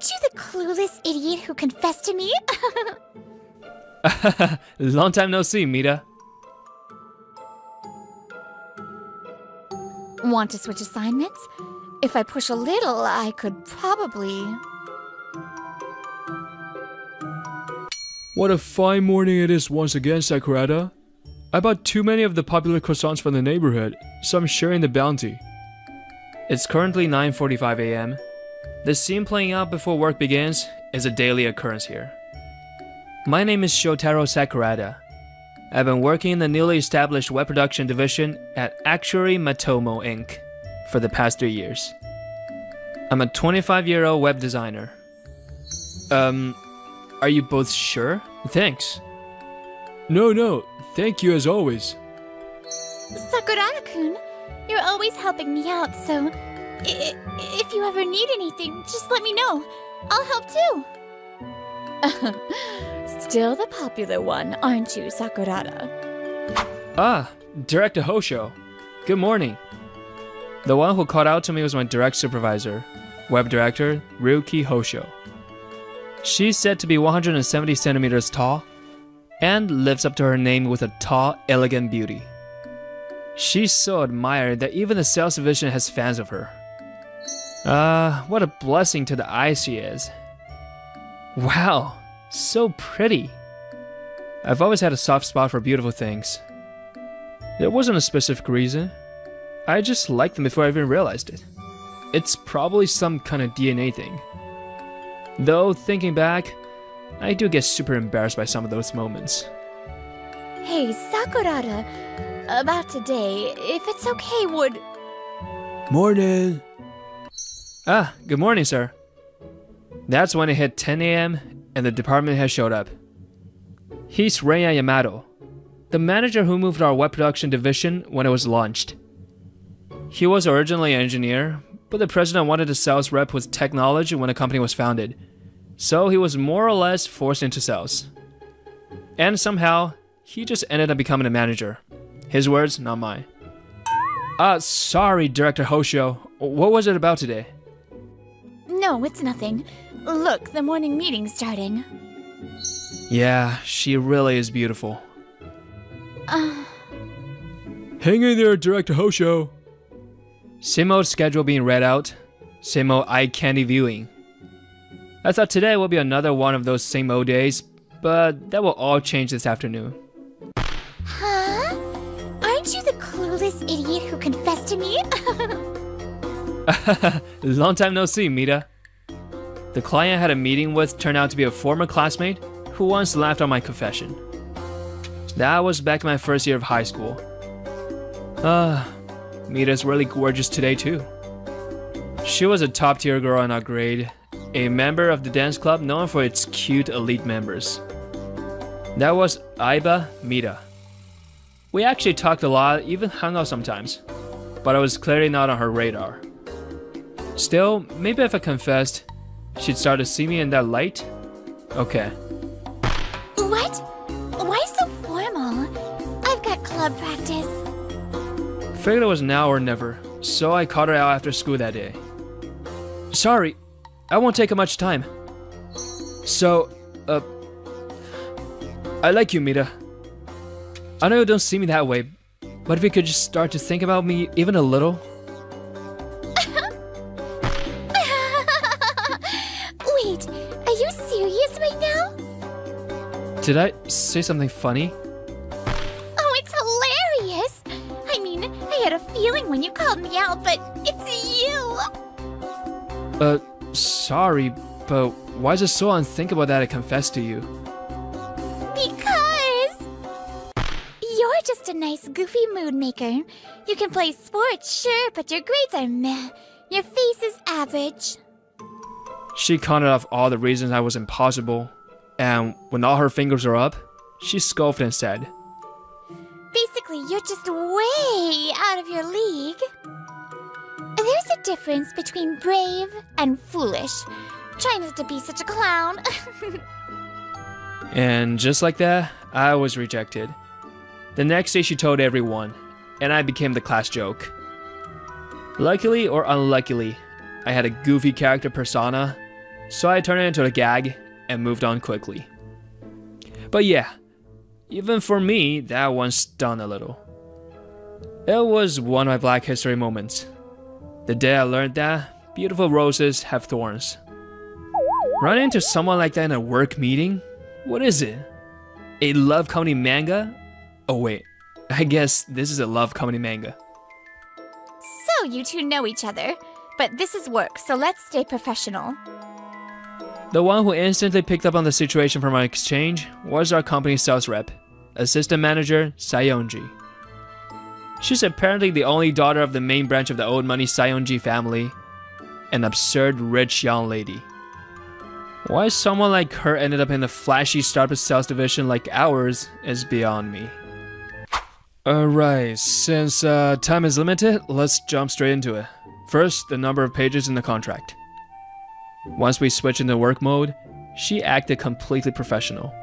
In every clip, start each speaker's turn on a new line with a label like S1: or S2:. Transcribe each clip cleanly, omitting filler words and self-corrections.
S1: Aren't you the clueless idiot who confessed to me?
S2: Long time no see, Mita.
S1: Want to switch assignments? If I push a little, I could probably...
S2: What a fine morning it is once again, Sakurada. I bought too many of the popular croissants from the neighborhood, so I'm sharing the bounty. It's currently 9:45 a.m. The scene playing out before work begins is a daily occurrence here. My name is Shotaro Sakurada. I've been working in the newly established web production division at Actuary Matomo Inc. for the past 3 years. I'm a 25-year-old web designer. Are you both sure? Thanks. No, thank you as always.
S1: Sakurada-kun, you're always helping me out, so... if you ever need anything, just let me know. I'll help too. Still the popular one, aren't you, Sakurada?
S2: Ah, Director Hosho. Good morning. The one who called out to me was my direct supervisor, web director Ryuki Hosho. She's said to be 170 centimeters tall and lives up to her name with a tall, elegant beauty. She's so admired that even the sales division has fans of her. What a blessing to the eyes she is. Wow, so pretty. I've always had a soft spot for beautiful things. There wasn't a specific reason. I just liked them before I even realized it. It's probably some kind of DNA thing. Though, thinking back, I do get super embarrassed by some of those moments.
S1: Hey, Sakurada, about today, if it's okay, would...
S2: Morning. Ah, good morning, sir. That's when it hit 10 a.m. and the department head showed up. He's Reiya Yamato, the manager who moved our web production division when it was launched. He was originally an engineer, but the president wanted a sales rep with tech knowledge when the company was founded, so he was more or less forced into sales. And somehow, he just ended up becoming a manager. His words, not mine. Sorry, Director Hosho. What was it about today?
S1: No, it's nothing. Look, the morning meeting's starting.
S2: Yeah, she really is beautiful. Hang in there, Director Hosho. Same old schedule being read out, same old eye candy viewing. I thought today would be another one of those same old days, but that will all change this afternoon.
S1: Huh? Aren't you the clueless idiot who confessed to me?
S2: Long time no see, Mita. The client I had a meeting with turned out to be a former classmate who once laughed on my confession. That was back in my first year of high school. Mita's really gorgeous today too. She was a top tier girl in our grade, a member of the dance club known for its cute elite members. That was Aiba Mita. We actually talked a lot, even hung out sometimes, but I was clearly not on her radar. Still, maybe if I confessed, she'd start to see me in that light? Okay.
S1: What? Why so formal? I've got club practice.
S2: Figured it was now or never, so I caught her out after school that day. Sorry, I won't take up much time. So, I like you, Mita. I know you don't see me that way, but if you could just start to think about me even a little.
S1: Wait, are you serious right now?
S2: Did I say something funny?
S1: Oh, it's hilarious! I mean, I had a feeling when you called me out, but it's you!
S2: Sorry, but why is it so unthinkable that I confess to you?
S1: Because... you're just a nice, goofy mood maker. You can play sports, sure, but your grades are meh. Your face is average.
S2: She counted off all the reasons I was impossible, and when all her fingers were up, she scoffed and said,
S1: Basically, you're just way out of your league. There's a difference between brave and foolish. Try not to be such a clown.
S2: And just like that, I was rejected. The next day she told everyone, and I became the class joke. Luckily or unluckily, I had a goofy character persona, so I turned it into a gag and moved on quickly. But yeah, even for me, that one stung a little. It was one of my Black History moments. The day I learned that beautiful roses have thorns. Running into someone like that in a work meeting? What is it? A love comedy manga? Oh wait, I guess this is a love comedy manga.
S1: So you two know each other, but this is work, so let's stay professional.
S2: The one who instantly picked up on the situation from our exchange was our company's sales rep, assistant manager Sayonji. She's apparently the only daughter of the main branch of the old money Sayonji family, an absurd rich young lady. Why someone like her ended up in the flashy startup sales division like ours is beyond me. Alright, since time is limited, let's jump straight into it. First, the number of pages in the contract. Once we switched into work mode, she acted completely professional.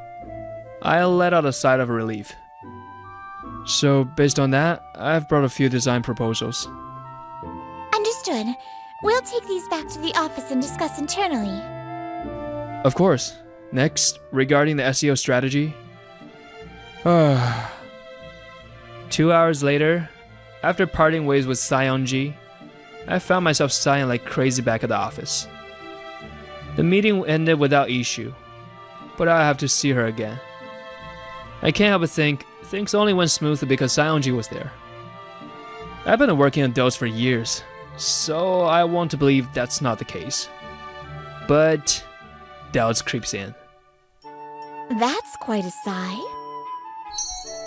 S2: I let out a sigh of relief. So, based on that, I've brought a few design proposals.
S1: Understood. We'll take these back to the office and discuss internally.
S2: Of course. Next, regarding the SEO strategy. 2 hours later, after parting ways with Sayonji, I found myself sighing like crazy back at the office. The meeting ended without issue, but I have to see her again. I can't help but think things only went smoothly because Sayonji was there. I've been working on those for years, so I want to believe that's not the case. But doubts creeps in.
S1: That's quite a sigh.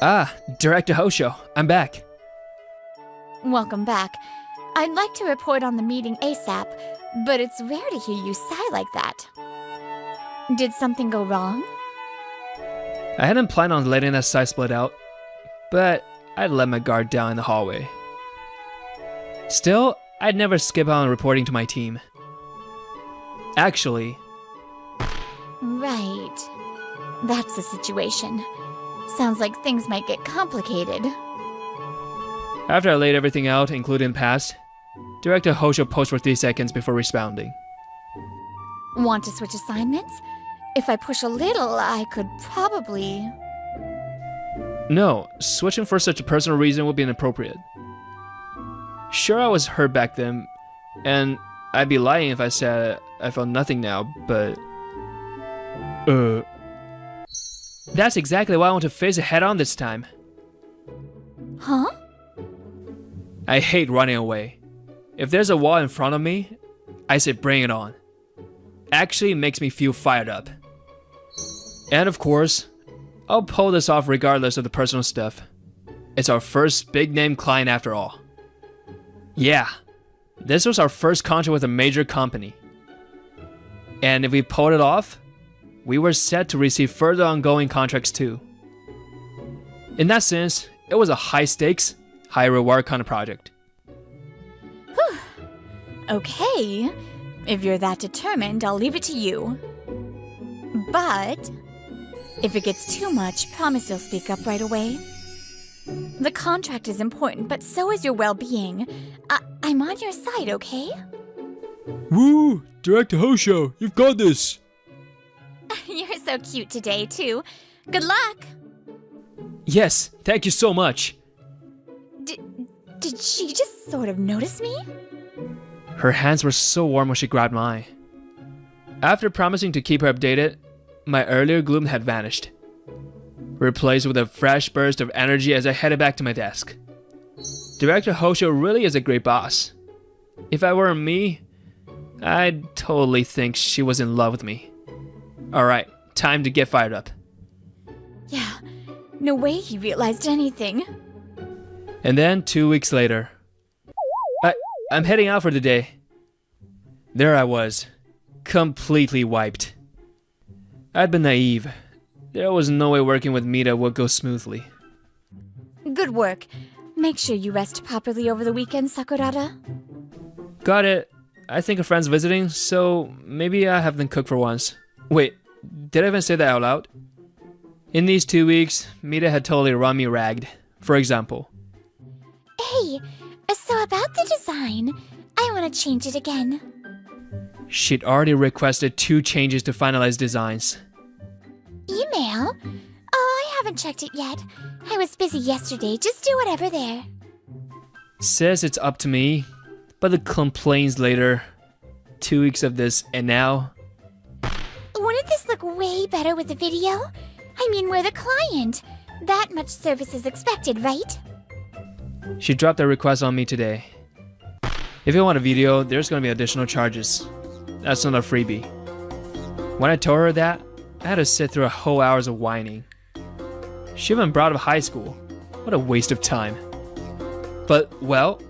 S2: Ah, Director Hosho, I'm back.
S1: Welcome back. I'd like to report on the meeting ASAP, but it's rare to hear you sigh like that. Did something go wrong?
S2: I hadn't planned on letting that sigh split out, but I'd let my guard down in the hallway. Still, I'd never skip out on reporting to my team. Actually...
S1: Right. That's the situation. Sounds like things might get complicated.
S2: After I laid everything out, including the past, Director Hosho paused for 3 seconds before responding.
S1: Want to switch assignments? If I push a little, I could probably...
S2: No, switching for such a personal reason would be inappropriate. Sure, I was hurt back then, and I'd be lying if I said I felt nothing now, but... That's exactly why I want to face it head on this time.
S1: Huh?
S2: I hate running away. If there's a wall in front of me, I say bring it on. Actually, it makes me feel fired up. And of course, I'll pull this off regardless of the personal stuff. It's our first big name client after all. Yeah, this was our first contract with a major company. And if we pulled it off, we were set to receive further ongoing contracts too. In that sense, it was a high stakes, high reward kind of project.
S1: Whew. Okay, if you're that determined, I'll leave it to you. But if it gets too much, promise you'll speak up right away. The contract is important, but so is your well-being. I'm on your side, okay?
S2: Woo! Director Hosho, you've got this!
S1: You're so cute today, too. Good luck!
S2: Yes, thank you so much.
S1: Did she just sort of notice me?
S2: Her hands were so warm when she grabbed mine. After promising to keep her updated, my earlier gloom had vanished, replaced with a fresh burst of energy as I headed back to my desk. Director Hosho really is a great boss. If I were me, I'd totally think she was in love with me. Alright, time to get fired up.
S1: Yeah, no way he realized anything.
S2: And then 2 weeks later, I'm heading out for the day. There I was, completely wiped. I'd been naive. There was no way working with Mita would go smoothly.
S1: Good work. Make sure you rest properly over the weekend, Sakurada.
S2: Got it. I think a friend's visiting, so maybe I have them cook for once. Wait, did I even say that out loud? In these 2 weeks, Mita had totally run me ragged. For example.
S1: Hey, so about the design, I want to change it again.
S2: She'd already requested 2 changes to finalize designs.
S1: Email? Oh, I haven't checked it yet. I was busy yesterday. Just do whatever there.
S2: Says it's up to me, but the complaints later. 2 weeks of this, and now...
S1: Wouldn't this look way better with the video? I mean, we're the client. That much service is expected, right?
S2: She dropped a request on me today. If you want a video, there's gonna be additional charges. That's not a freebie. When I told her that, I had to sit through a whole hours of whining. She even brought up high school. What a waste of time. But, well,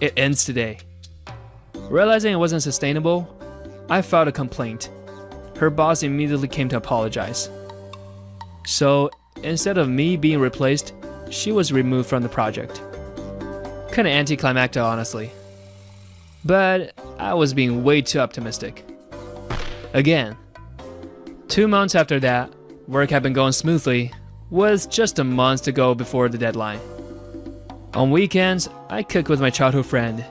S2: it ends today. Realizing it wasn't sustainable, I filed a complaint. Her boss immediately came to apologize. So, instead of me being replaced, she was removed from the project. Kinda anticlimactic, honestly. But I was being way too optimistic. Again, 2 months after that, work had been going smoothly, with just a month to go before the deadline. On weekends, I cooked with my childhood friend.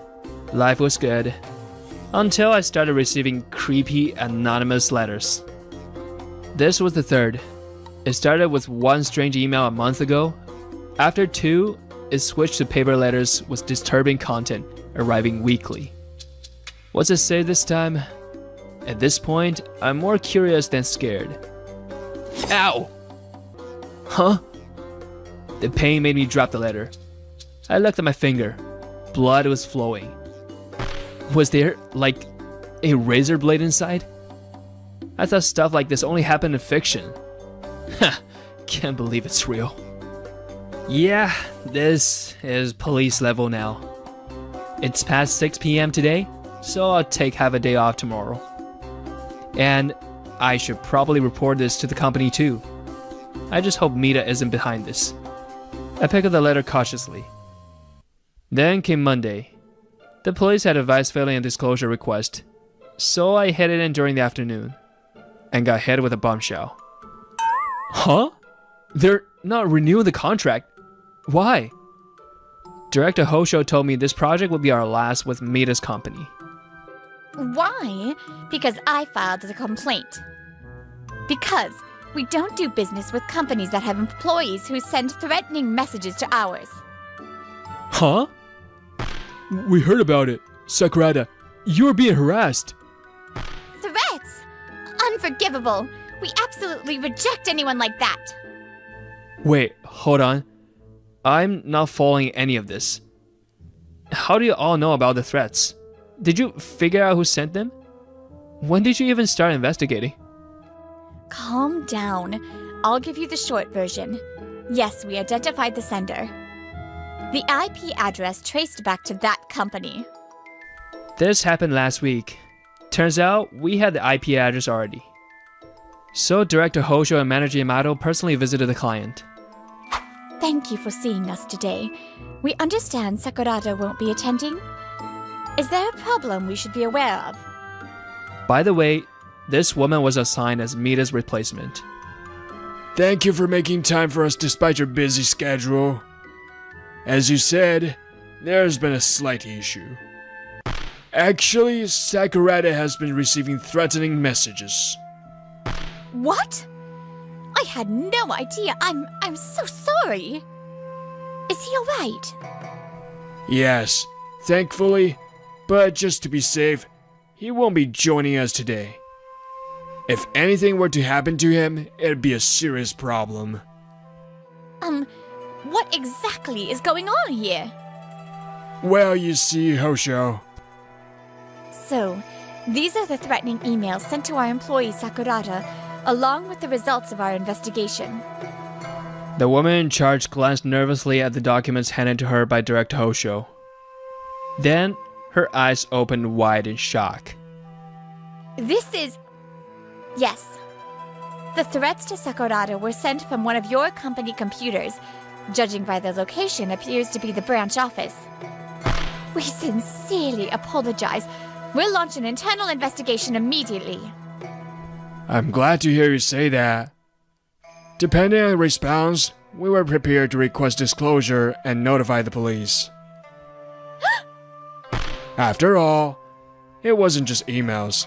S2: Life was good. Until I started receiving creepy, anonymous letters. This was the third. It started with 1 strange email a month ago. After 2, it switched to paper letters with disturbing content arriving weekly. What's it say this time? At this point, I'm more curious than scared. Ow! Huh? The pain made me drop the letter. I looked at my finger. Blood was flowing. Was there, like, a razor blade inside? I thought stuff like this only happened in fiction. Ha! Can't believe it's real. Yeah, this is police level now. It's past 6 p.m. today, so I'll take half a day off tomorrow. And I should probably report this to the company too. I just hope Mita isn't behind this. I picked up the letter cautiously. Then came Monday. The police had advised filing a disclosure request, so I headed in during the afternoon and got hit with a bombshell. Huh? They're not renewing the contract. Why? Director Hosho told me this project would be our last with Mita's company.
S1: Why? Because I filed the complaint. Because we don't do business with companies that have employees who send threatening messages to ours.
S2: Huh? We heard about it. Sakurada, you're being harassed.
S1: Threats? Unforgivable. We absolutely reject anyone like that.
S2: Wait, hold on. I'm not following any of this. How do you all know about the threats? Did you figure out who sent them? When did you even start investigating?
S1: Calm down. I'll give you the short version. Yes, we identified the sender. The IP address traced back to that company.
S2: This happened last week. Turns out we had the IP address already. So Director Hosho and Manager Yamato personally visited the client.
S1: Thank you for seeing us today. We understand Sakurada won't be attending. Is there a problem we should be aware of?
S2: By the way, this woman was assigned as Mita's replacement.
S3: Thank you for making time for us despite your busy schedule. As you said, there's been a slight issue. Actually, Sakurada has been receiving threatening messages.
S1: What? I had no idea. I'm so sorry. Is he alright?
S3: Yes, thankfully, but just to be safe, he won't be joining us today. If anything were to happen to him, it'd be a serious problem.
S1: What exactly is going on here?
S3: Well, you see, Hosho.
S1: So, these are the threatening emails sent to our employee Sakurada, along with the results of our investigation.
S2: The woman in charge glanced nervously at the documents handed to her by Director Hosho. Then, her eyes opened wide in shock.
S1: This is... Yes. The threats to Sakurada were sent from one of your company computers. Judging by the location, appears to be the branch office. We sincerely apologize. We'll launch an internal investigation immediately.
S3: I'm glad to hear you say that. Depending on response, we were prepared to request disclosure and notify the police. After all, it wasn't just emails.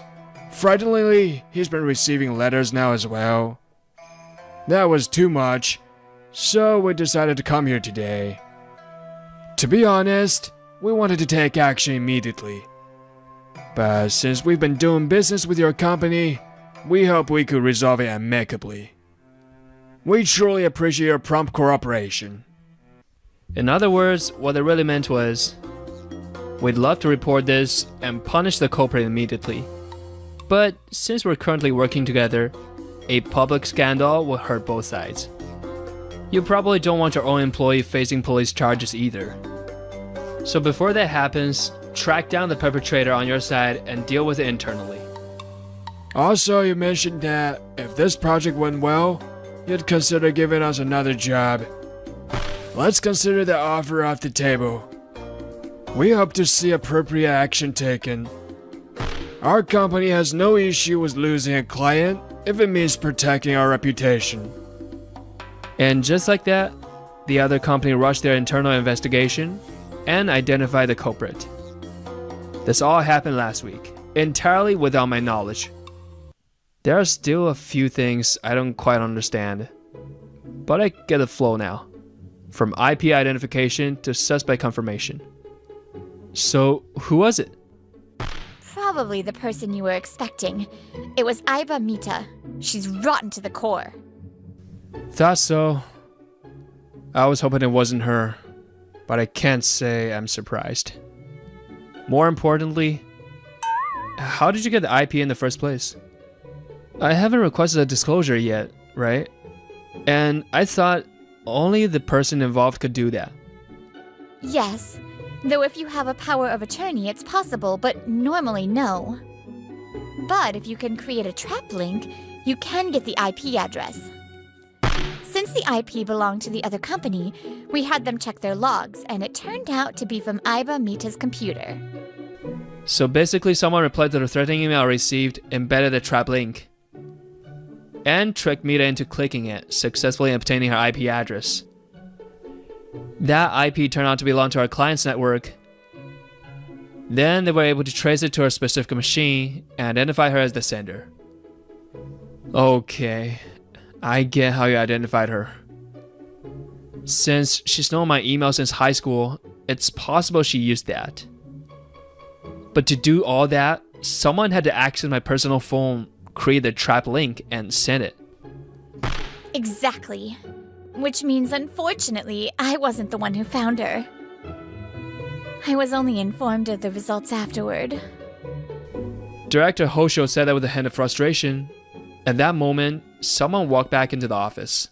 S3: Frighteningly, he's been receiving letters now as well. That was too much, so we decided to come here today. To be honest, we wanted to take action immediately. But since we've been doing business with your company, we hope we could resolve it amicably. We truly appreciate your prompt cooperation.
S2: In other words, what they really meant was, we'd love to report this and punish the culprit immediately. But since we're currently working together, a public scandal will hurt both sides. You probably don't want your own employee facing police charges either. So before that happens, track down the perpetrator on your side and deal with it internally.
S3: Also, you mentioned that if this project went well, you'd consider giving us another job. Let's consider the offer off the table. We hope to see appropriate action taken. Our company has no issue with losing a client if it means protecting our reputation.
S2: And just like that, the other company rushed their internal investigation and identified the culprit. This all happened last week, entirely without my knowledge. There are still a few things I don't quite understand, but I get the flow now. From IP identification to suspect confirmation. So, who was it?
S1: Probably the person you were expecting. It was Aiba Mita. She's rotten to the core.
S2: Thought so. I was hoping it wasn't her, but I can't say I'm surprised. More importantly, how did you get the IP in the first place? I haven't requested a disclosure yet, right? And I thought only the person involved could do that.
S1: Yes, though if you have a power of attorney, it's possible, but normally no. But if you can create a trap link, you can get the IP address. Since the IP belonged to the other company, we had them check their logs, and it turned out to be from Aiba Mita's computer.
S2: So basically someone replied to the threatening email I received, embedded a trap link, and tricked Mita into clicking it, successfully obtaining her IP address. That IP turned out to belong to our client's network. Then they were able to trace it to her specific machine and identify her as the sender. Okay, I get how you identified her. Since she's known my email since high school, it's possible she used that. But to do all that, someone had to access my personal phone, create the trap link, and send it.
S1: Exactly. Which means, unfortunately, I wasn't the one who found her. I was only informed of the results afterward.
S2: Director Hosho said that with a hint of frustration. At that moment, someone walked back into the office.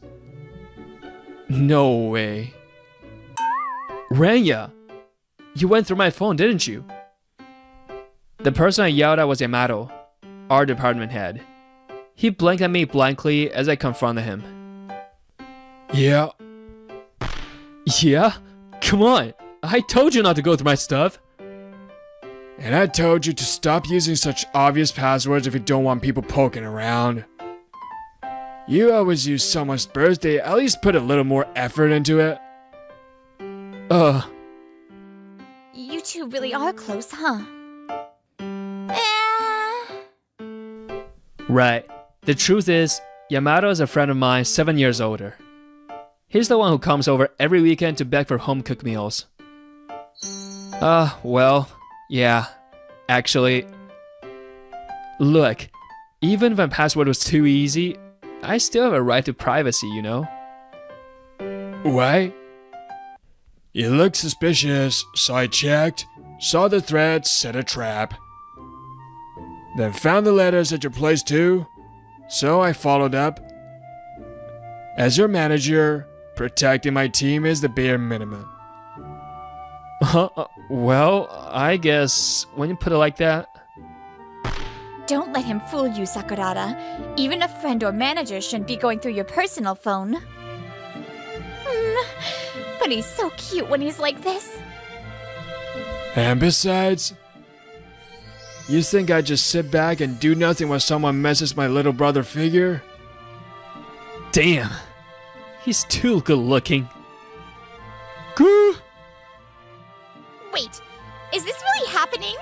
S2: No way. Renya! You went through my phone, didn't you? The person I yelled at was Yamato, our department head. He blinked at me blankly as I confronted him.
S3: Yeah.
S2: Yeah? Come on! I told you not to go through my stuff!
S3: And I told you to stop using such obvious passwords if you don't want people poking around. You always use someone's birthday, at least put a little more effort into it.
S1: You two really are close, huh?
S2: Right. The truth is, Yamato is a friend of mine 7 years older. He's the one who comes over every weekend to beg for home-cooked meals. Well, yeah. Actually, look, even if my password was too easy, I still have a right to privacy, you know?
S3: Why? You look suspicious, so I checked, saw the threat, set a trap. Then found the letters at your place too, so I followed up. As your manager, protecting my team is the bare minimum.
S2: Well, I guess when you put it like that.
S1: Don't let him fool you, Sakurada. Even a friend or manager shouldn't be going through your personal phone. But he's so cute when he's like this.
S3: And besides, you think I just sit back and do nothing while someone messes my little brother figure?
S2: Damn, he's too good looking. Goo!
S1: Wait, is this really happening?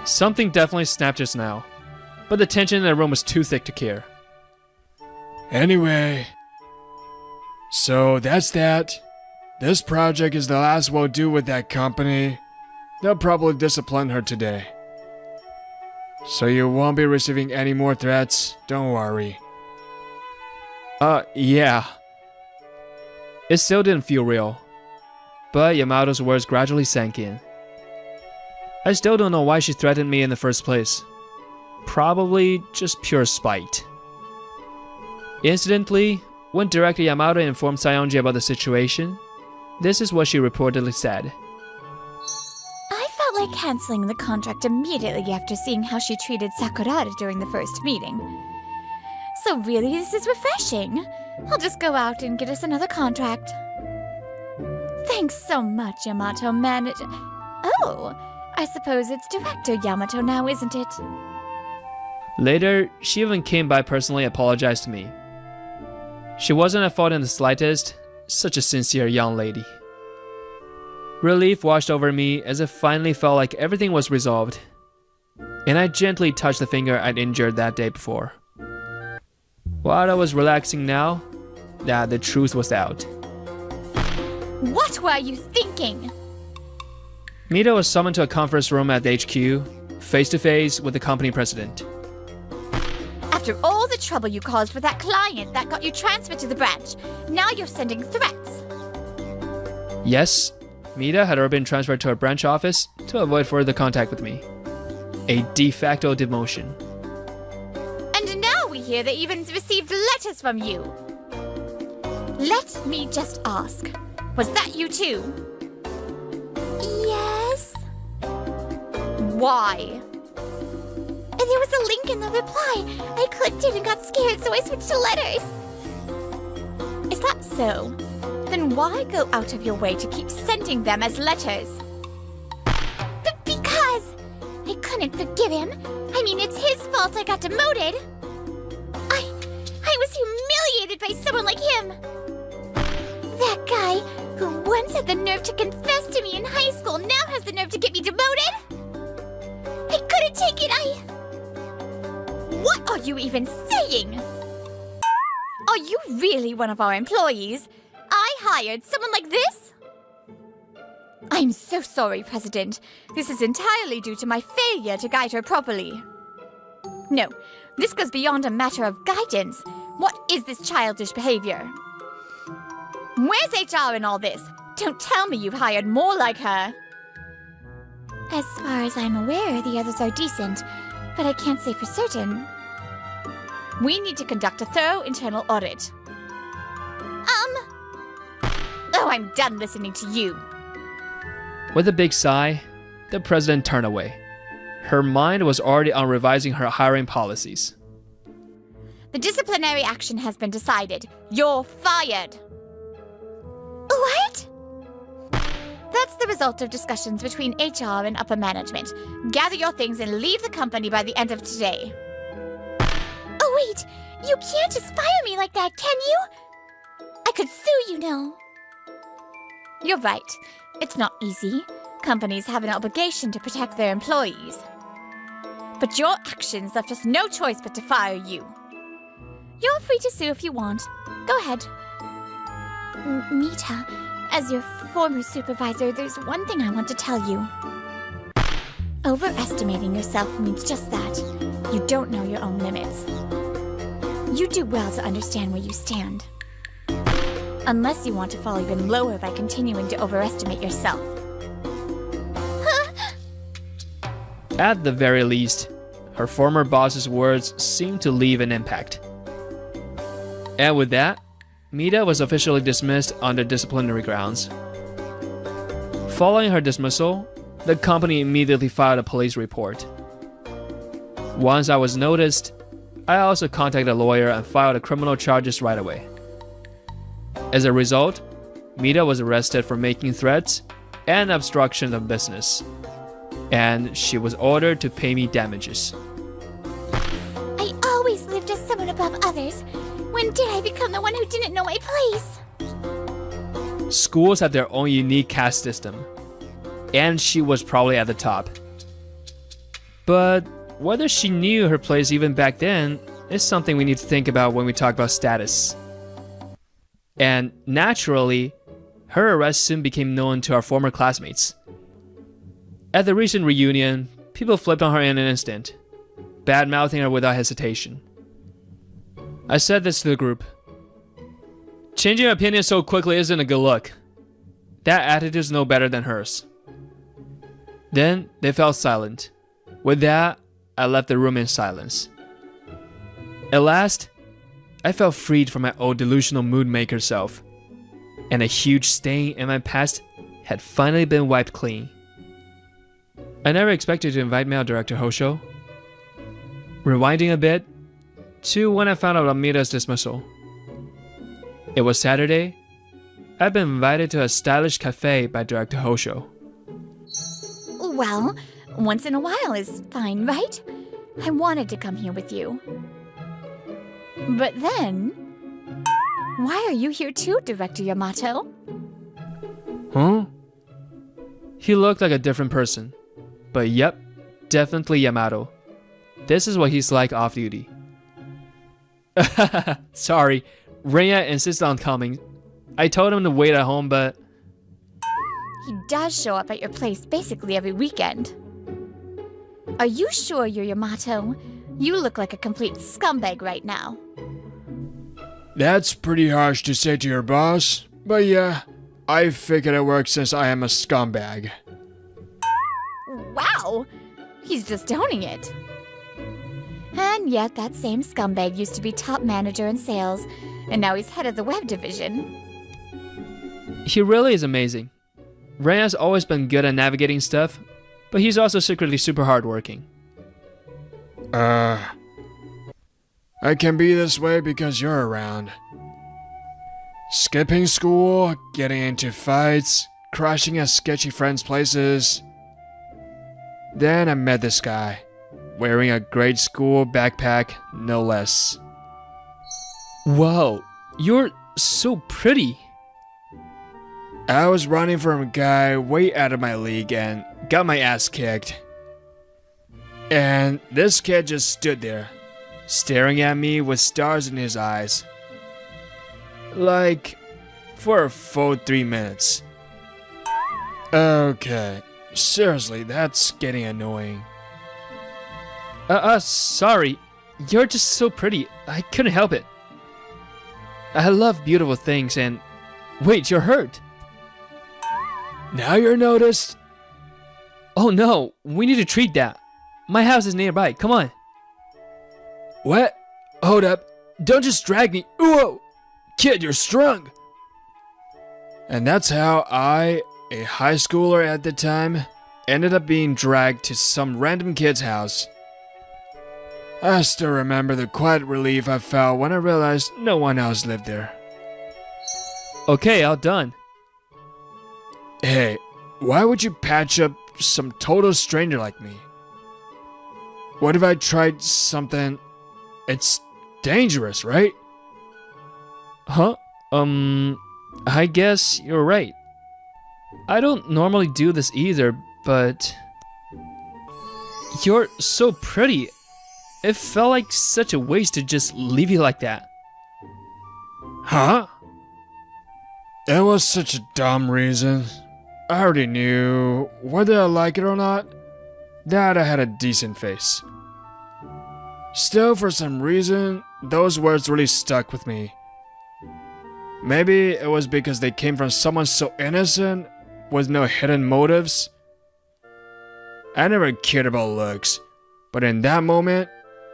S2: Something definitely snapped just now, but the tension in the room was too thick to care.
S3: Anyway, so that's that. This project is the last we'll do with that company. They'll probably discipline her today. So you won't be receiving any more threats, don't worry.
S2: Yeah. It still didn't feel real, but Yamato's words gradually sank in. I still don't know why she threatened me in the first place. Probably just pure spite. Incidentally, when Director Yamato informed Sayonji about the situation, this is what she reportedly said.
S1: I felt like canceling the contract immediately after seeing how she treated Sakurada during the first meeting. So really, this is refreshing. I'll just go out and get us another contract. Thanks so much, Yamato Manager. Oh, I suppose it's Director Yamato now, isn't it?
S2: Later, she even came by personally apologized to me. She wasn't at fault in the slightest, such a sincere young lady. Relief washed over me as it finally felt like everything was resolved, and I gently touched the finger I'd injured that day before. While I was relaxing now, the truth was out.
S1: What were you thinking?
S2: Mita was summoned to a conference room at the HQ, face to face with the company president.
S1: After all the trouble you caused with that client that got you transferred to the branch, now you're sending threats.
S2: Yes, Mita had already been transferred to a branch office to avoid further contact with me. A de facto demotion.
S1: And now we hear they even received letters from you. Let me just ask, was that you too? Yes. Why? There was a link in the reply. I clicked it and got scared, so I switched to letters. Is that so? Then why go out of your way to keep sending them as letters? Because I couldn't forgive him. I mean, it's his fault I got demoted. I was humiliated by someone like him. That guy who once had the nerve to confess to me in high school now has the nerve to get me demoted? I couldn't take it. What are you even saying? Are you really one of our employees? I hired someone like this? I'm so sorry, President. This is entirely due to my failure to guide her properly. No, this goes beyond a matter of guidance. What is this childish behavior? Where's HR in all this? Don't tell me you've hired more like her. As far as I'm aware, the others are decent, but I can't say for certain. We need to conduct a thorough internal audit. Oh, I'm done listening to you.
S2: With a big sigh, the president turned away. Her mind was already on revising her hiring policies.
S1: The disciplinary action has been decided. You're fired. What? That's the result of discussions between HR and upper management. Gather your things and leave the company by the end of today. Oh wait, you can't just fire me like that, can you? I could sue you now. You're right. It's not easy. Companies have an obligation to protect their employees. But your actions left us no choice but to fire you. You're free to sue if you want. Go ahead. Mita, as your former supervisor, there's one thing I want to tell you. Overestimating yourself means just that. You don't know your own limits. You do well to understand where you stand. Unless you want to fall even lower by continuing to overestimate yourself.
S2: At the very least, her former boss's words seemed to leave an impact. And with that, Mita was officially dismissed under disciplinary grounds. Following her dismissal, the company immediately filed a police report. Once I was noticed, I also contacted a lawyer and filed criminal charges right away. As a result, Mita was arrested for making threats and obstruction of business, and she was ordered to pay me damages.
S1: I always lived as someone above others. When did I become the one who didn't know my place?
S2: Schools have their own unique caste system, and she was probably at the top. But whether she knew her place even back then is something we need to think about when we talk about status. And naturally, her arrest soon became known to our former classmates. At the recent reunion, people flipped on her in an instant, bad-mouthing her without hesitation. I said this to the group. Changing your opinion so quickly isn't a good look. That attitude is no better than hers. Then they fell silent. With that, I left the room in silence. At last, I felt freed from my old delusional mood maker self, and a huge stain in my past had finally been wiped clean. I never expected to invite male director Hosho. Rewinding a bit, to when I found out about Mira's dismissal. It was Saturday. I'd been invited to a stylish cafe by director Hosho.
S1: Well, once in a while is fine, right? I wanted to come here with you. But then... Why are you here too, Director Yamato?
S2: Huh? He looked like a different person. But yep, definitely Yamato. This is what he's like off-duty. Sorry, Renya insisted on coming. I told him to wait at home, but...
S1: He does show up at your place basically every weekend. Are you sure you're Yamato? You look like a complete scumbag right now.
S3: That's pretty harsh to say to your boss, but yeah, I figured it works since I am a scumbag.
S1: Wow! He's just owning it. And yet that same scumbag used to be top manager in sales, and now he's head of the web division.
S2: He really is amazing. Renya's always been good at navigating stuff, but he's also secretly super hardworking.
S3: I can be this way because you're around. Skipping school, getting into fights, crashing at sketchy friends' places. Then I met this guy, wearing a grade school backpack, no less.
S2: Wow, you're so pretty.
S3: I was running from a guy way out of my league and got my ass kicked. And this kid just stood there, staring at me with stars in his eyes. Like, for a full 3 minutes. Okay, seriously, that's getting annoying.
S2: Sorry. You're just so pretty. I couldn't help it. I love beautiful things and... Wait, you're hurt.
S3: Now you're noticed?
S2: Oh no, we need to treat that. My house is nearby, come on.
S3: What? Hold up. Don't just drag me. Whoa! Kid, you're strong. And that's how I, a high schooler at the time, ended up being dragged to some random kid's house. I still remember the quiet relief I felt when I realized no one else lived there.
S2: Okay, all done.
S3: Hey, why would you patch up some total stranger like me? What if I tried something? It's dangerous, right?
S2: Huh? I guess you're right. I don't normally do this either, but... You're so pretty. It felt like such a waste to just leave you like that.
S3: Huh? It was such a dumb reason. I already knew, whether I like it or not, that I had a decent face. Still, for some reason, those words really stuck with me. Maybe it was because they came from someone so innocent, with no hidden motives. I never cared about looks, but in that moment,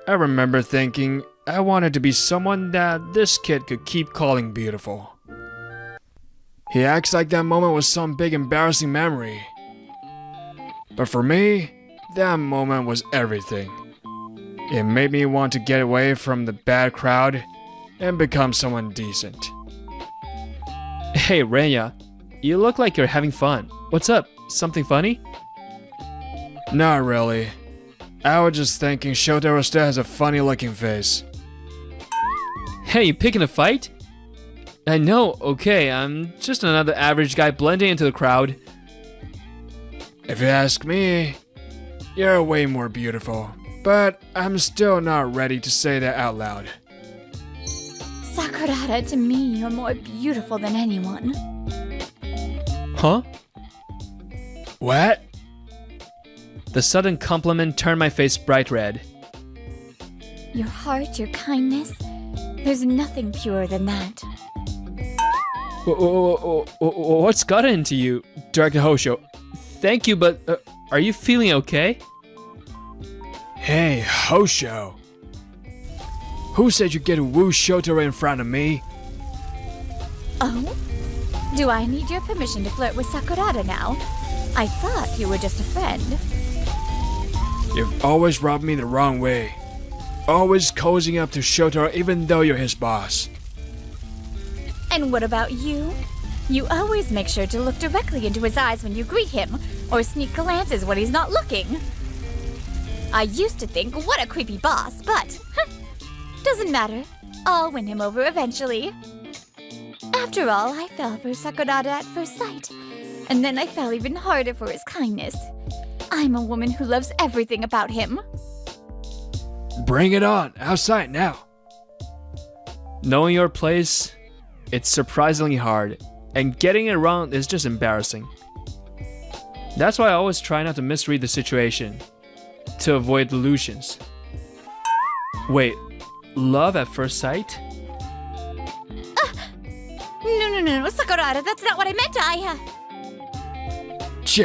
S3: I remember thinking I wanted to be someone that this kid could keep calling beautiful. He acts like that moment was some big embarrassing memory. But for me, that moment was everything. It made me want to get away from the bad crowd and become someone decent.
S2: Hey, Renya, you look like you're having fun. What's up? Something funny?
S3: Not really. I was just thinking Shotaro still has a funny looking face.
S2: Hey, you picking a fight? I know, okay, I'm just another average guy blending into the crowd.
S3: If you ask me, you're way more beautiful. But I'm still not ready to say that out loud.
S1: Sakurada, to me, you're more beautiful than anyone.
S2: Huh?
S3: What?
S2: The sudden compliment turned my face bright red.
S1: Your heart, your kindness, there's nothing purer than that.
S2: What's gotten into you, Director Hosho? Thank you, but are you feeling okay?
S3: Hey, Hosho. Who said you get to woo Shotaro in front of me?
S1: Oh? Do I need your permission to flirt with Sakurada now? I thought you were just a friend.
S3: You've always rubbed me the wrong way. Always cozying up to Shotaro even though you're his boss.
S1: And what about you? You always make sure to look directly into his eyes when you greet him, or sneak glances when he's not looking. I used to think, what a creepy boss, but doesn't matter. I'll win him over eventually. After all, I fell for Sakurada at first sight, and then I fell even harder for his kindness. I'm a woman who loves everything about him.
S3: Bring it on, outside now.
S2: Knowing your place, it's surprisingly hard, and getting it wrong is just embarrassing. That's why I always try not to misread the situation, to avoid delusions. Wait, love at first sight?
S1: No, Sakurada, that's not what I meant.
S3: Tch.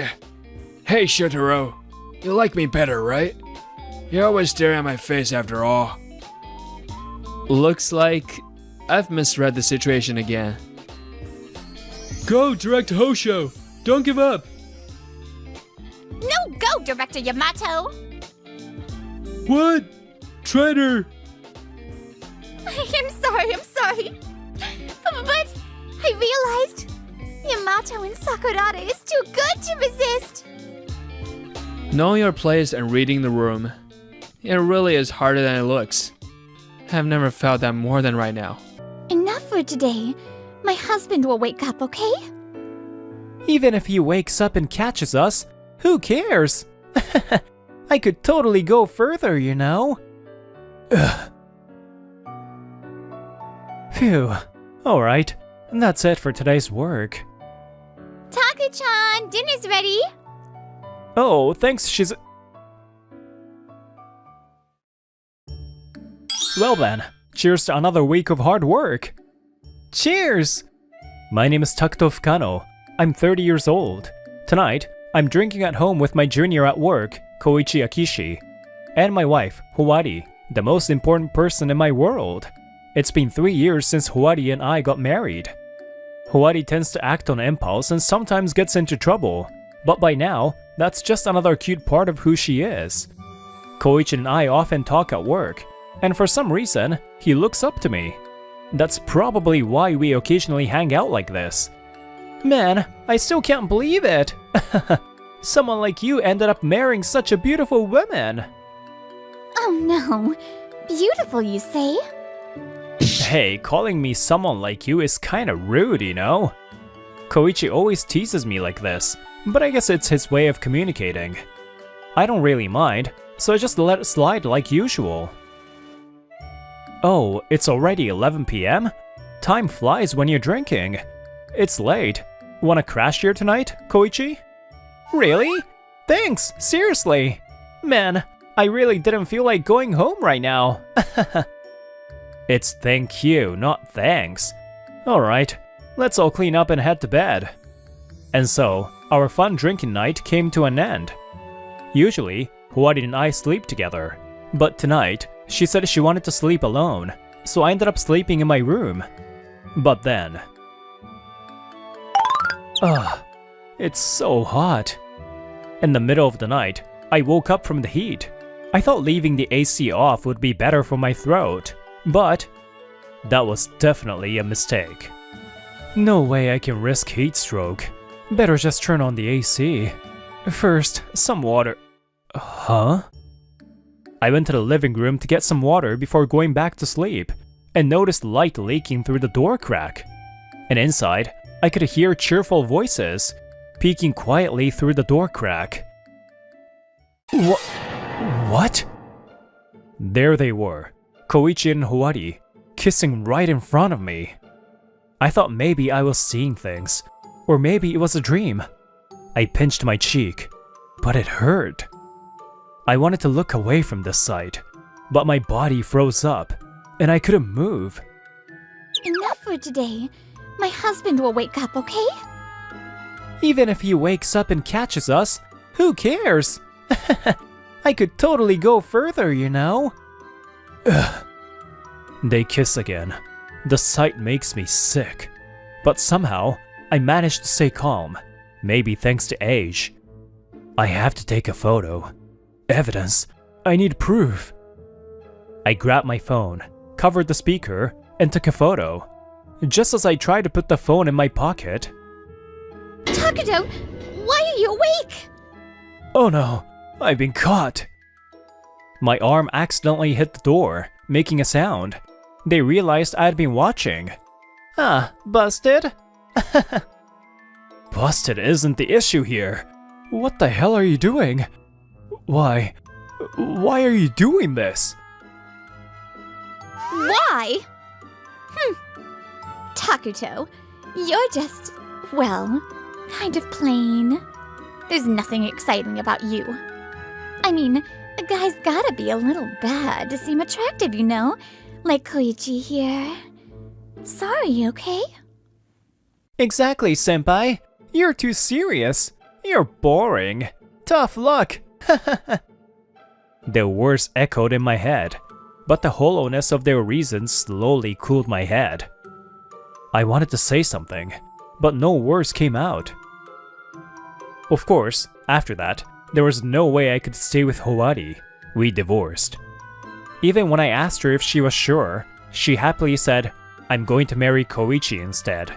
S3: Hey, Shotaro. You like me better, right? You're always staring at my face after all.
S2: Looks like I've misread the situation again. Go, Director Hosho! Don't give up!
S1: No, go, Director Yamato!
S2: What? Traitor!
S1: I'm sorry. But I realized Yamato and Sakurada is too good to resist.
S2: Knowing your place and reading the room, it really is harder than it looks. I've never felt that more than right now.
S1: Enough for today. My husband will wake up, okay?
S4: Even if he wakes up and catches us, who cares? I could totally go further, you know? Ugh. Phew. Alright, that's it for today's work.
S1: Taku-chan, dinner's ready.
S4: Oh, thanks, Well then, cheers to another week of hard work. Cheers! My name is Takuto Fukano. I'm 30 years old. Tonight, I'm drinking at home with my junior at work, Koichi Akishi, and my wife, Howari, the most important person in my world. It's been 3 years since Howari and I got married. Howari tends to act on impulse and sometimes gets into trouble, but by now, that's just another cute part of who she is. Koichi and I often talk at work, and for some reason, he looks up to me. That's probably why we occasionally hang out like this. Man, I still can't believe it! Someone like you ended up marrying such a beautiful woman!
S1: Oh no. Beautiful, you say?
S4: Hey, calling me someone like you is kinda rude, you know? Koichi always teases me like this, but I guess it's his way of communicating. I don't really mind, so I just let it slide like usual. Oh, it's already 11 PM? Time flies when you're drinking. It's late. Wanna crash here tonight, Koichi? Really? Thanks, seriously. Man, I really didn't feel like going home right now. It's thank you, not thanks. Alright, let's all clean up and head to bed. And so, our fun drinking night came to an end. Usually, Howari and I sleep together, but tonight, she said she wanted to sleep alone, so I ended up sleeping in my room. But then... it's so hot. In the middle of the night, I woke up from the heat. I thought leaving the AC off would be better for my throat, but that was definitely a mistake. No way I can risk heat stroke. Better just turn on the AC. First, some water. Huh? I went to the living room to get some water before going back to sleep, and noticed light leaking through the door crack. And inside, I could hear cheerful voices, peeking quietly through the door crack. What? There they were, Koichi and Howari, kissing right in front of me. I thought maybe I was seeing things, or maybe it was a dream. I pinched my cheek, but it hurt. I wanted to look away from this sight, but my body froze up, and I couldn't move.
S1: Enough for today. My husband will wake up, okay?
S4: Even if he wakes up and catches us, who cares? I could totally go further, you know? Ugh. They kiss again. The sight makes me sick. But somehow, I managed to stay calm, maybe thanks to age. I have to take a photo. Evidence. I need proof. I grabbed my phone, covered the speaker, and took a photo. Just as I tried to put the phone in my pocket...
S1: Takuto, why are you awake?
S4: Oh no, I've been caught. My arm accidentally hit the door, making a sound. They realized I'd been watching. Ah, busted? Busted isn't the issue here. What the hell are you doing? Why are you doing this?
S1: Why? Takuto, you're just, well, kind of plain. There's nothing exciting about you. I mean, a guy's gotta be a little bad to seem attractive, you know? Like Koichi here. Sorry, okay?
S4: Exactly, senpai. You're too serious. You're boring. Tough luck. Their words echoed in my head, but the hollowness of their reasons slowly cooled my head. I wanted to say something, but no words came out. Of course, after that, there was no way I could stay with Howari. We divorced. Even when I asked her if she was sure, she happily said, "I'm going to marry Koichi instead."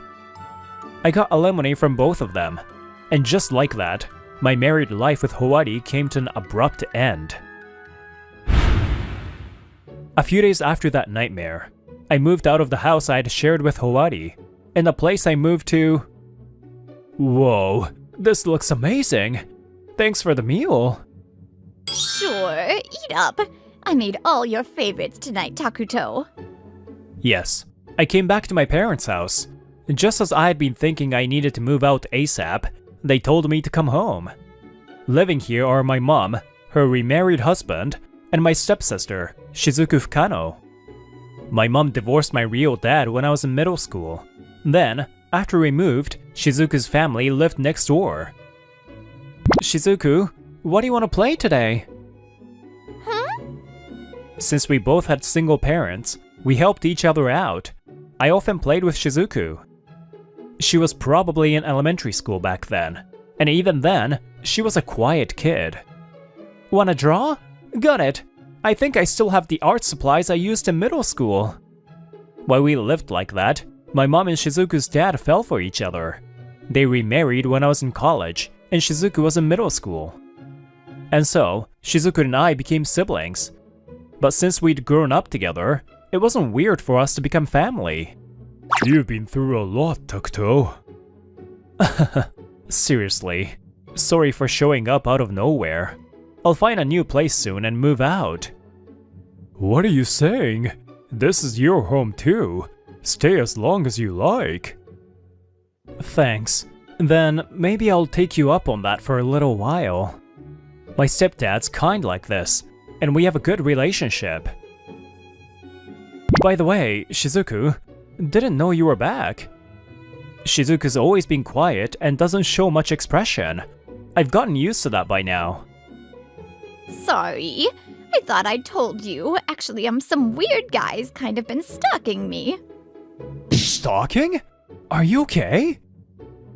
S4: I got alimony from both of them, and just like that, my married life with Howari came to an abrupt end. A few days after that nightmare, I moved out of the house I had shared with Howari, and the place I moved to... Whoa, this looks amazing! Thanks for the meal!
S1: Sure, eat up. I made all your favorites tonight, Takuto.
S4: Yes, I came back to my parents' house. Just as I had been thinking I needed to move out ASAP, they told me to come home. Living here are my mom, her remarried husband, and my stepsister, Shizuku Fukano. My mom divorced my real dad when I was in middle school. Then, after we moved, Shizuku's family lived next door. Shizuku, what do you want to play today? Since we both had single parents, we helped each other out. I often played with Shizuku. She was probably in elementary school back then, and even then, she was a quiet kid. Wanna draw? Got it! I think I still have the art supplies I used in middle school. While we lived like that, my mom and Shizuku's dad fell for each other. They remarried when I was in college, and Shizuku was in middle school. And so, Shizuku and I became siblings. But since we'd grown up together, it wasn't weird for us to become family. You've been through a lot, Takuto. Seriously, sorry for showing up out of nowhere. I'll find a new place soon and move out. What are you saying? This is your home too. Stay as long as you like. Thanks. Then maybe I'll take you up on that for a little while. My stepdad's kind like this, and we have a good relationship. By the way, Shizuku, didn't know you were back. Shizuku's always been quiet and doesn't show much expression. I've gotten used to that by now.
S1: Sorry. I thought I told you. Actually, some weird guy's kind of been stalking me.
S4: Stalking? Are you okay?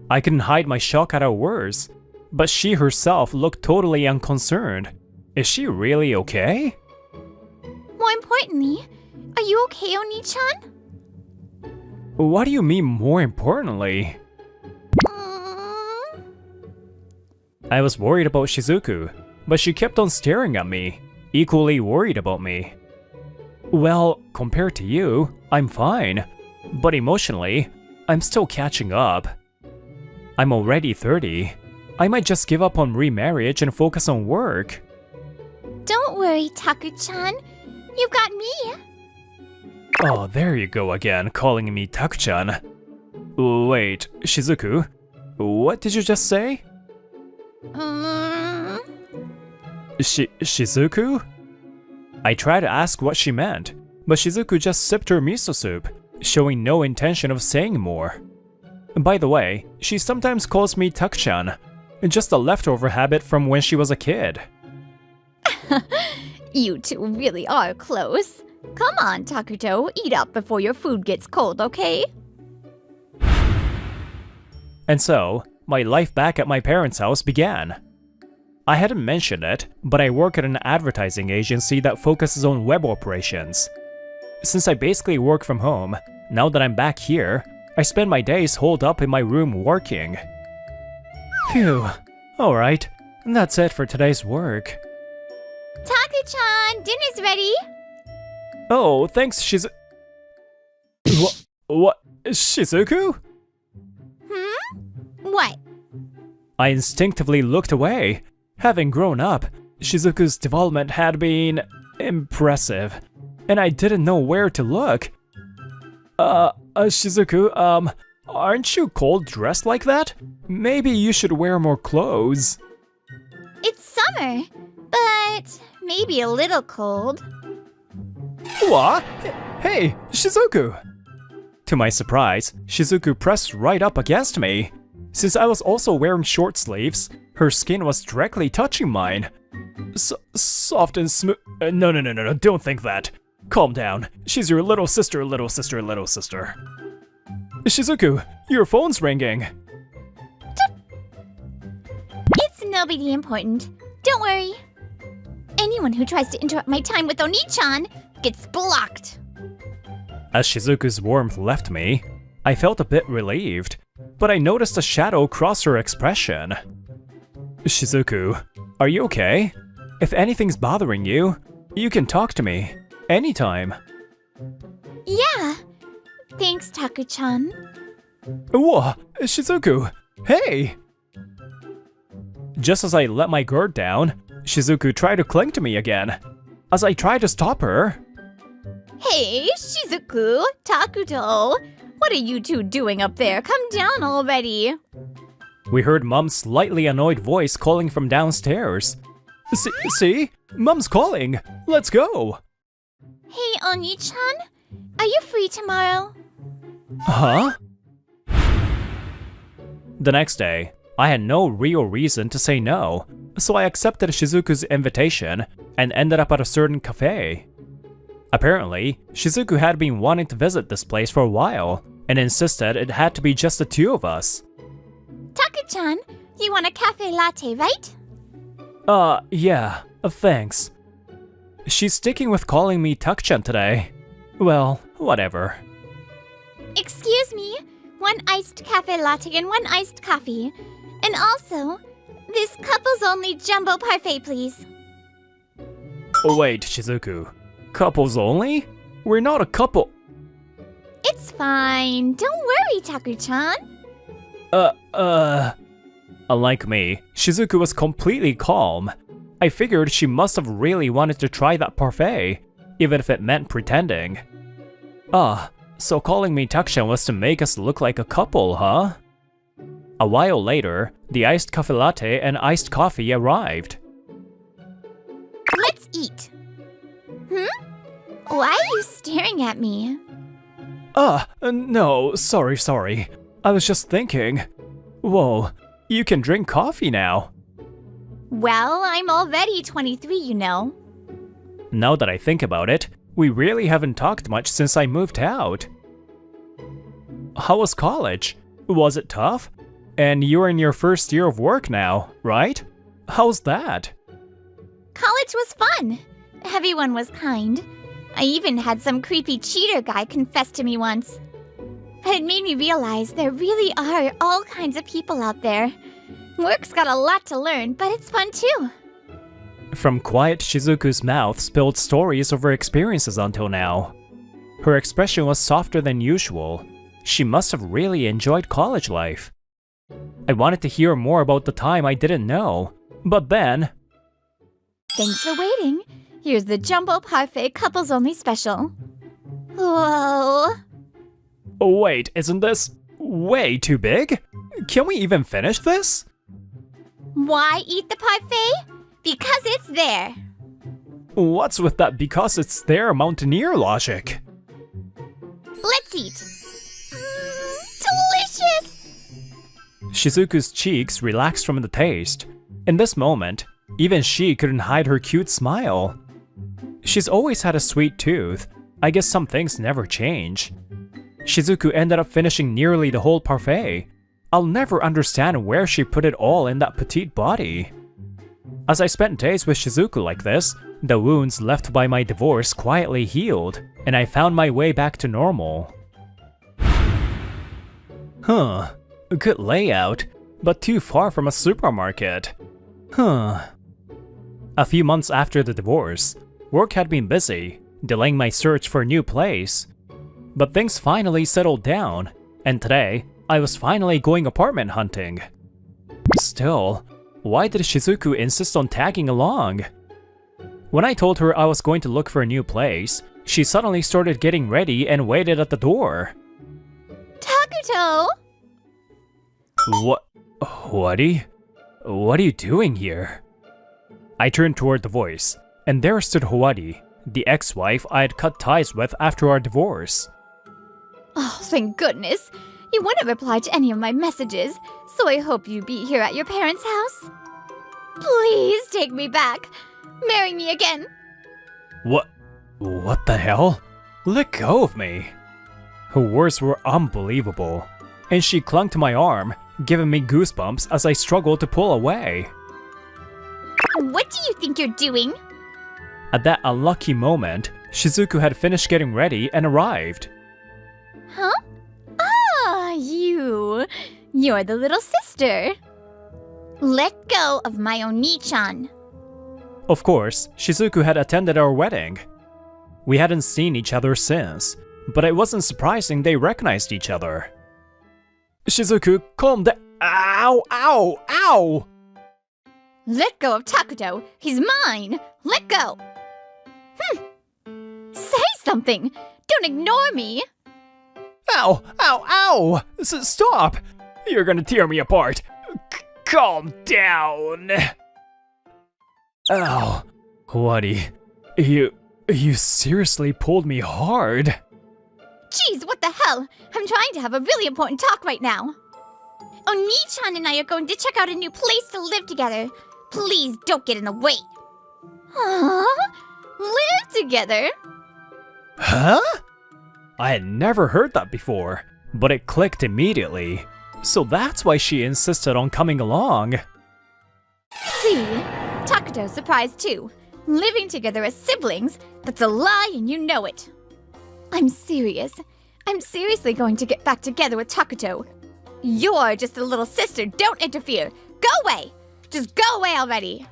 S4: I couldn't hide my shock at her words, but she herself looked totally unconcerned. Is she really okay?
S1: More importantly, are you okay, Oni-chan?
S4: What do you mean, more importantly? I was worried about Shizuku, but she kept on staring at me, equally worried about me. Well, compared to you, I'm fine, but emotionally, I'm still catching up. I'm already 30. I might just give up on remarriage and focus on work.
S1: Don't worry, Taku-chan. You've got me.
S4: Oh, there you go again, calling me Taku-chan. Wait, Shizuku, what did you just say? Shizuku? I tried to ask what she meant, but Shizuku just sipped her miso soup, showing no intention of saying more. By the way, she sometimes calls me Taku-chan, just a leftover habit from when she was a kid.
S1: You two really are close. Come on, Takuto, eat up before your food gets cold, okay?
S4: And so, my life back at my parents' house began. I hadn't mentioned it, but I work at an advertising agency that focuses on web operations. Since I basically work from home, now that I'm back here, I spend my days holed up in my room working. Phew, alright, that's it for today's work.
S1: Taku-chan, dinner's ready.
S4: Oh, thanks, What? Shizuku?
S1: What?
S4: I instinctively looked away. Having grown up, Shizuku's development had been impressive, and I didn't know where to look. Shizuku, aren't you cold dressed like that? Maybe you should wear more clothes.
S1: It's summer, but maybe a little cold.
S4: What? Hey, Shizuku! To my surprise, Shizuku pressed right up against me. Since I was also wearing short sleeves, her skin was directly touching mine. Soft and smooth. No, don't think that. Calm down. She's your little sister. Shizuku, your phone's ringing.
S1: It's nobody important. Don't worry. Anyone who tries to interrupt my time with Oni-chan gets blocked.
S4: As Shizuku's warmth left me, I felt a bit relieved, but I noticed a shadow cross her expression. Shizuku, are you okay? If anything's bothering you, you can talk to me anytime.
S1: Yeah. Thanks, Taku-chan.
S4: Whoa, Shizuku, hey! Just as I let my guard down, Shizuku tried to cling to me again. As I tried to stop her,
S1: Hey, Shizuku, Takuto. What are you two doing up there? Come down already.
S4: we heard Mom's slightly annoyed voice calling from downstairs. See? Mom's calling! Let's go!
S1: Hey, Oni-chan. Are you free tomorrow?
S4: Huh? The next day, I had no real reason to say no, so I accepted Shizuku's invitation and ended up at a certain cafe. Apparently, Shizuku had been wanting to visit this place for a while and insisted it had to be just the two of us.
S1: Taku-chan, you want a cafe latte, right?
S4: Yeah, thanks. She's sticking with calling me Taku-chan today. Well, whatever.
S1: Excuse me. 1 iced cafe latte and 1 iced coffee. And also, this couples-only jumbo parfait, please.
S4: Wait, Shizuku. Couples only? We're not a couple.
S1: It's fine. Don't worry, Taku-chan.
S4: Unlike me, Shizuku was completely calm. I figured she must have really wanted to try that parfait, even if it meant pretending. So calling me Taku-chan was to make us look like a couple, huh? A while later, the iced cafe latte and iced coffee arrived.
S1: Let's eat. Why are you staring at me?
S4: No, sorry. I was just thinking. Whoa, you can drink coffee now.
S1: Well, I'm already 23, you know.
S4: Now that I think about it, we really haven't talked much since I moved out. How was college? Was it tough? And you're in your first year of work now, right? How's that?
S1: College was fun. Everyone was kind. I even had some creepy cheater guy confess to me once. But it made me realize there really are all kinds of people out there. Work's got a lot to learn, but it's fun too.
S4: From quiet Shizuku's mouth spilled stories of her experiences until now. Her expression was softer than usual. She must have really enjoyed college life. I wanted to hear more about the time I didn't know, but then...
S1: Thanks for waiting. Here's the Jumbo Parfait Couples Only Special. Whoa.
S4: Oh, wait, isn't this way too big? Can we even finish this?
S1: Why eat the parfait? Because it's there.
S4: What's with that because it's there mountaineer logic?
S1: Let's eat. Delicious!
S4: Shizuku's cheeks relaxed from the taste. In this moment, even she couldn't hide her cute smile. She's always had a sweet tooth. I guess some things never change. Shizuku ended up finishing nearly the whole parfait. I'll never understand where she put it all in that petite body. As I spent days with Shizuku like this, the wounds left by my divorce quietly healed, and I found my way back to normal. Huh, a good layout, but too far from a supermarket. Huh. A few months after the divorce, work had been busy, delaying my search for a new place. But things finally settled down, and today, I was finally going apartment hunting. Still, why did Shizuku insist on tagging along? When I told her I was going to look for a new place, she suddenly started getting ready and waited at the door.
S1: Takuto!
S4: What are you doing here? I turned toward the voice, and there stood Howari, the ex-wife I had cut ties with after our divorce.
S1: Oh, thank goodness. You wouldn't reply to any of my messages, so I hope you be here at your parents' house. Please take me back. Marry me again.
S4: What the hell? Let go of me. Her words were unbelievable, and she clung to my arm, giving me goosebumps as I struggled to pull away.
S1: What do you think you're doing?
S4: At that unlucky moment, Shizuku had finished getting ready and arrived.
S1: Huh? Ah, You're the little sister. Let go of my Oni-chan.
S4: Of course, Shizuku had attended our wedding. We hadn't seen each other since, but it wasn't surprising they recognized each other. Shizuku, calm down. Ow, ow, ow!
S1: Let go of Takuto. He's mine. Let go. Say something. Don't ignore me.
S4: Ow, ow, ow! Stop! You're gonna tear me apart. Calm down. Ow, Howari, you seriously pulled me hard.
S1: Jeez, what the hell? I'm trying to have a really important talk right now. Oni-chan and I are going to check out a new place to live together. Please don't get in the way. Huh? Live together?
S4: Huh? I had never heard that before, but it clicked immediately. So that's why she insisted on coming along.
S1: See? Takuto's surprised too. Living together as siblings, that's a lie and you know it. I'm serious. I'm seriously going to get back together with Takuto. You're just a little sister. Don't interfere. Go away. Just go away already.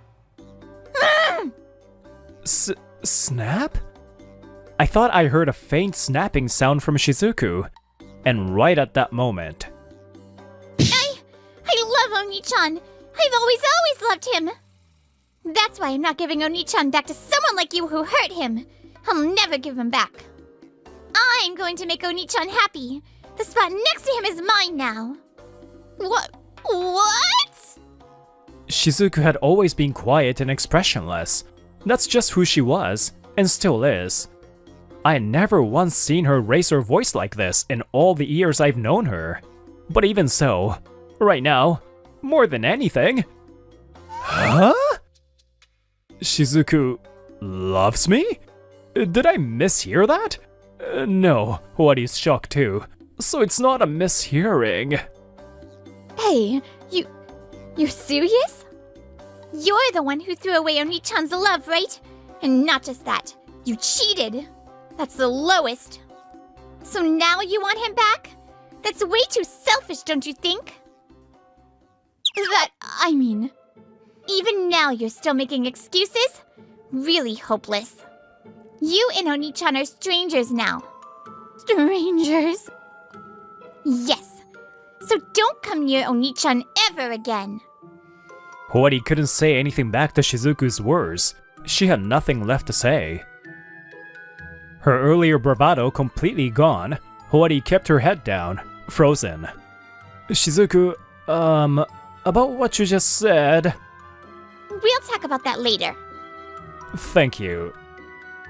S4: Snap? I thought I heard a faint snapping sound from Shizuku, and right at that moment.
S1: I love Oni-chan. I've always loved him. That's why I'm not giving Oni-chan back to someone like you who hurt him. I'll never give him back. I'm going to make Oni-chan happy. The spot next to him is mine now. What?
S4: Shizuku had always been quiet and expressionless. That's just who she was, and still is. I had never once seen her raise her voice like this in all the years I've known her. But even so, right now, more than anything... Huh? Shizuku loves me? Did I mishear that? No, Howari's shocked too, so it's not a mishearing.
S1: Hey, you're serious? You're the one who threw away Oni-chan's love, right? And not just that, you cheated. That's the lowest. So now you want him back? That's way too selfish, don't you think? Even now you're still making excuses? Really hopeless. You and Oni-chan are strangers now. Strangers? Yes. So don't come near Oni-chan ever again.
S4: Howari couldn't say anything back to Shizuku's words, she had nothing left to say. Her earlier bravado completely gone, Howari kept her head down, frozen. Shizuku, about what you just said.
S1: We'll talk about that later.
S4: Thank you.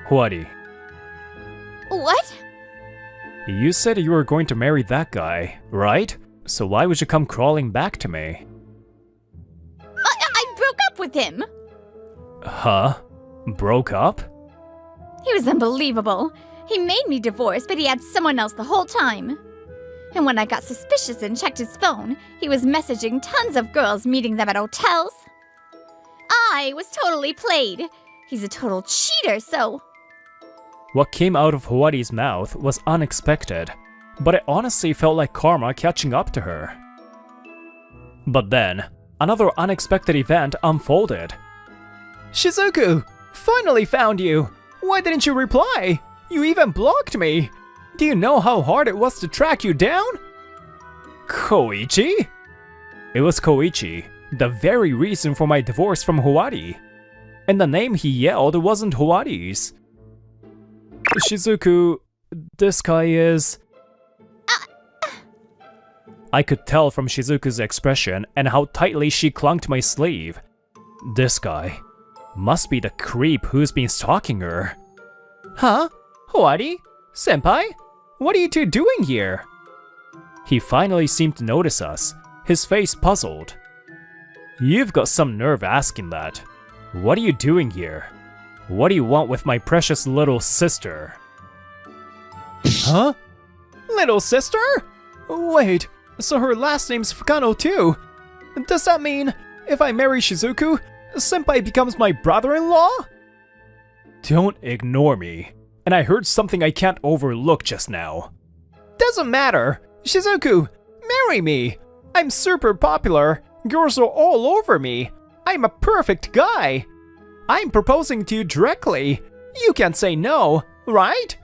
S4: Howari,
S1: What?
S4: you said you were going to marry that guy, right? So why would you come crawling back to me?
S1: I broke up with him.
S4: Huh? Broke up?
S1: He was unbelievable. He made me divorce, but he had someone else the whole time. And when I got suspicious and checked his phone, he was messaging tons of girls, meeting them at hotels. I was totally played. He's a total cheater, so...
S4: What came out of Howari's mouth was unexpected, but it honestly felt like karma catching up to her. But then, another unexpected event unfolded. Shizuku! Finally found you! Why didn't you reply? You even blocked me! Do you know how hard it was to track you down? Koichi? It was Koichi, the very reason for my divorce from Howari. And the name he yelled wasn't Howari's. Shizuku, this guy is... I could tell from Shizuku's expression and how tightly she clung to my sleeve. This guy must be the creep who's been stalking her. Huh? Howari? Senpai? What are you two doing here? He finally seemed to notice us, his face puzzled. You've got some nerve asking that. What are you doing here? What do you want with my precious little sister? Huh? Little sister? Wait, so her last name's Fukano too? Does that mean if I marry Shizuku, Senpai becomes my brother-in-law? Don't ignore me. And I heard something I can't overlook just now. Doesn't matter. Shizuku, marry me. I'm super popular. Girls are all over me. I'm a perfect guy. I'm proposing to you directly. You can't say no, right?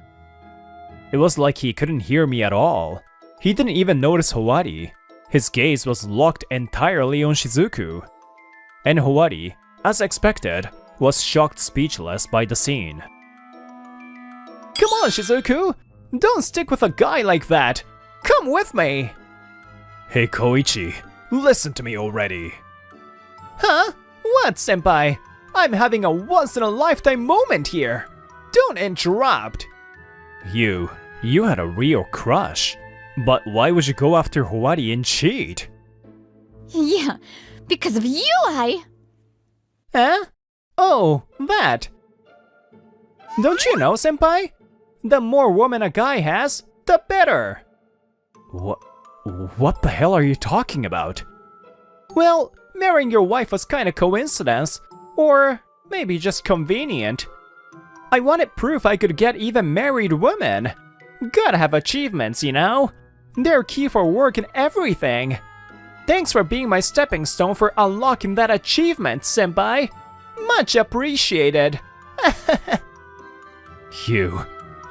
S4: It was like he couldn't hear me at all. He didn't even notice Howari. His gaze was locked entirely on Shizuku. And Howari, as expected, was shocked speechless by the scene. Come on, Shizuku! Don't stick with a guy like that! Come with me! Hey, Koichi, listen to me already. Huh? What, senpai? I'm having a once-in-a-lifetime moment here! Don't interrupt! You had a real crush. But why would you go after Howari and cheat?
S1: Yeah, because of you,
S4: Huh? Oh, that. Don't you know, senpai? The more women a guy has, the better. What the hell are you talking about? Well, marrying your wife was kinda coincidence, or maybe just convenient. I wanted proof I could get even married women. Gotta have achievements, you know? They're key for work and everything. Thanks for being my stepping stone for unlocking that achievement, senpai. Much appreciated.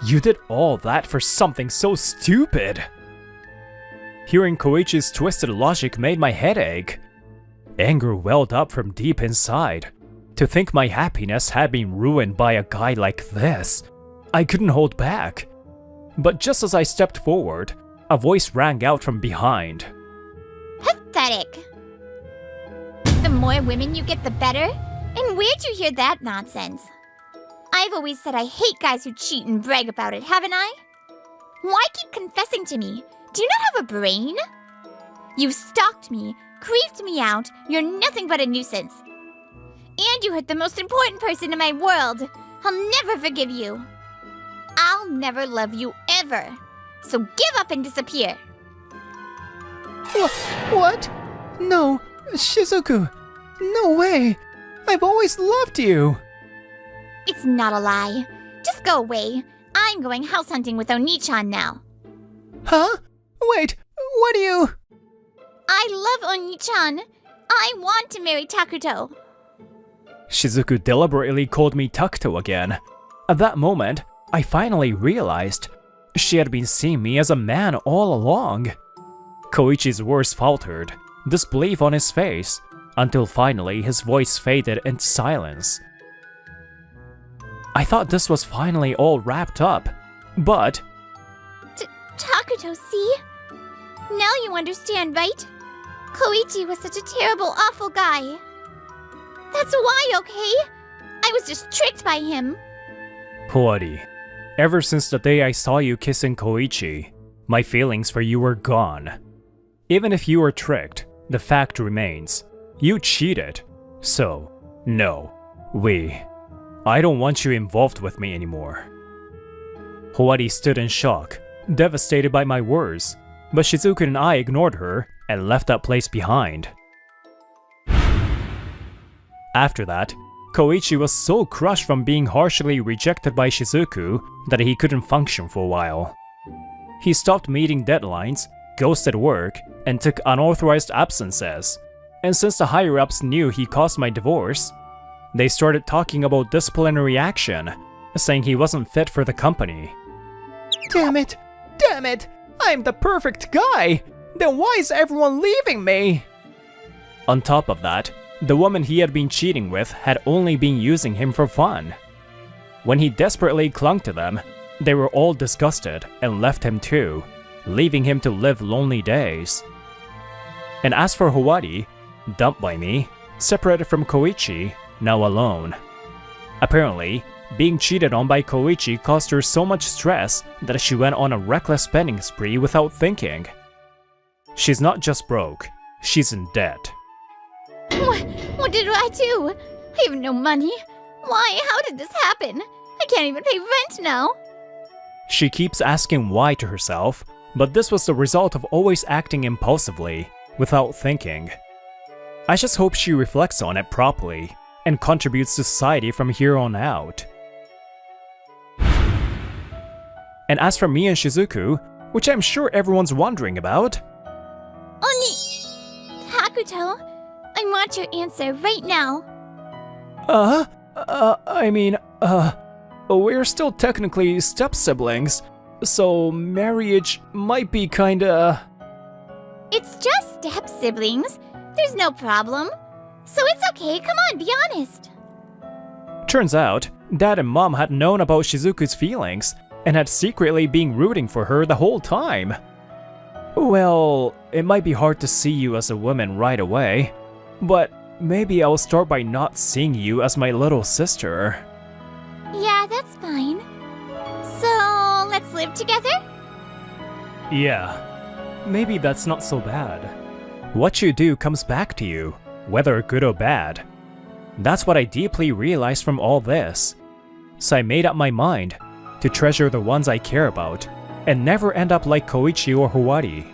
S4: You did all that for something so stupid. Hearing Koichi's twisted logic made my head ache. Anger welled up from deep inside. To think my happiness had been ruined by a guy like this, I couldn't hold back. But just as I stepped forward, a voice rang out from behind.
S1: Pathetic. The more women you get, the better? And where'd you hear that nonsense? I've always said I hate guys who cheat and brag about it, haven't I? Why keep confessing to me? Do you not have a brain? You stalked me, creeped me out, you're nothing but a nuisance. And you hurt the most important person in my world. I'll never forgive you. I'll never love you ever. So give up and disappear.
S4: What? No, Shizuku. No way. I've always loved you.
S1: It's not a lie. Just go away. I'm going house hunting with Oni-chan now.
S4: Huh? Wait, what do you...
S1: I love Oni-chan. I want to marry Takuto.
S4: Shizuku deliberately called me Takuto again. At that moment, I finally realized she had been seeing me as a man all along. Koichi's words faltered, disbelief on his face, until finally his voice faded into silence. I thought this was finally all wrapped up, but...
S1: Takuto, see? Now you understand, right? Koichi was such a terrible, awful guy. That's why, okay? I was just tricked by him.
S4: Howari, ever since the day I saw you kissing Koichi, my feelings for you were gone. Even if you were tricked, the fact remains. You cheated. So, no. I don't want you involved with me anymore. Howari stood in shock, devastated by my words, but Shizuku and I ignored her and left that place behind. After that, Koichi was so crushed from being harshly rejected by Shizuku that he couldn't function for a while. He stopped meeting deadlines, ghosted work, and took unauthorized absences. And since the higher-ups knew he caused my divorce, they started talking about disciplinary action, saying he wasn't fit for the company. Damn it! Damn it! I'm the perfect guy! Then why is everyone leaving me? On top of that, the woman he had been cheating with had only been using him for fun. When he desperately clung to them, they were all disgusted and left him too, leaving him to live lonely days. And as for Howari, dumped by me, separated from Koichi, now alone. Apparently, being cheated on by Koichi caused her so much stress that she went on a reckless spending spree without thinking. She's not just broke, she's in debt.
S1: What did I do? I have no money. Why? How did this happen? I can't even pay rent now.
S4: She keeps asking why to herself, but this was the result of always acting impulsively, without thinking. I just hope she reflects on it properly and contributes to society from here on out. And as for me and Shizuku, which I'm sure everyone's wondering about...
S1: Takuto, I want your answer right now.
S4: We're still technically step-siblings, so marriage might be kinda...
S1: It's just step-siblings. There's no problem. So it's okay, come on, be honest.
S4: Turns out, Dad and Mom had known about Shizuku's feelings and had secretly been rooting for her the whole time. Well, it might be hard to see you as a woman right away, but maybe I'll start by not seeing you as my little sister.
S1: Yeah, that's fine. So, let's live together?
S4: Yeah, maybe that's not so bad. What you do comes back to you, whether good or bad. That's what I deeply realized from all this. So I made up my mind to treasure the ones I care about and never end up like Koichi or Howari.